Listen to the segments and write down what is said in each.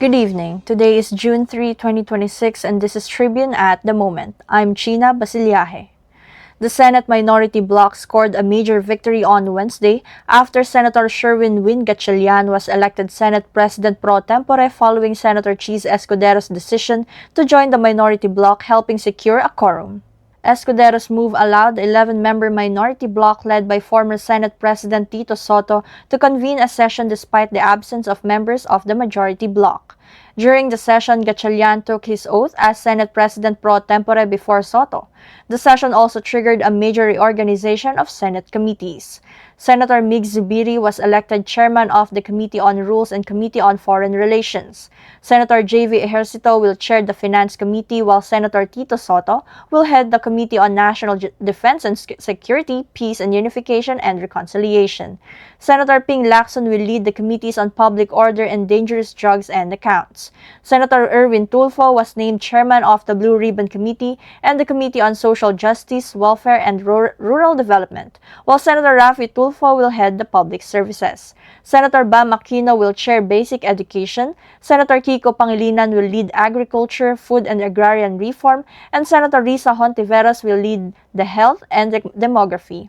Good evening. Today is June 3, 2026, and this is Tribune at the Moment. I'm China Basilaje. The Senate Minority Bloc scored a major victory on Wednesday after Senator Sherwin Win Gatchalian was elected Senate President pro tempore following Senator Cheese Escudero's decision to join the Minority Bloc, helping secure a quorum. Escudero's move allowed the 11-member minority bloc led by former Senate President Tito Soto to convene a session despite the absence of members of the majority bloc. During the session, Gatchalian took his oath as Senate President pro tempore before Soto. The session also triggered a major reorganization of Senate committees. Senator Mig Zubiri was elected chairman of the Committee on Rules and Committee on Foreign Relations. Senator J.V. Ejercito will chair the Finance Committee, while Senator Tito Soto will head the Committee on National Defense and Security, Peace and Unification and Reconciliation. Senator Ping Lacson will lead the Committees on Public Order and Dangerous Drugs and Accounts. Senator Erwin Tulfo was named chairman of the Blue Ribbon Committee and the Committee on Social Justice, Welfare and Rural Development, while Senator Raffy Tulfo will head the Public Services. Senator Bam Aquino will chair Basic Education, Senator Kiko Pangilinan will lead Agriculture, Food and Agrarian Reform, and Senator Risa Hontiveros will lead the Health and Demography.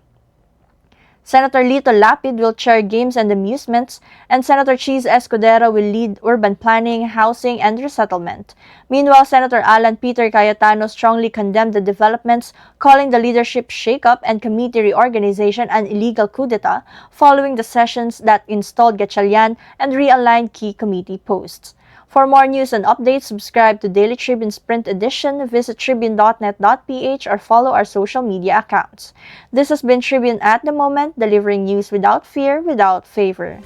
Senator Lito Lapid will chair Games and Amusements, and Senator Cheese Escudero will lead Urban Planning, Housing, and Resettlement. Meanwhile, Senator Alan Peter Cayetano strongly condemned the developments, calling the leadership shakeup and committee reorganization an illegal coup d'etat following the sessions that installed Gatchalian and realigned key committee posts. For more news and updates, subscribe to Daily Tribune's print edition, visit tribune.net.ph, or follow our social media accounts. This has been Tribune at the Moment, delivering news without fear, without favor.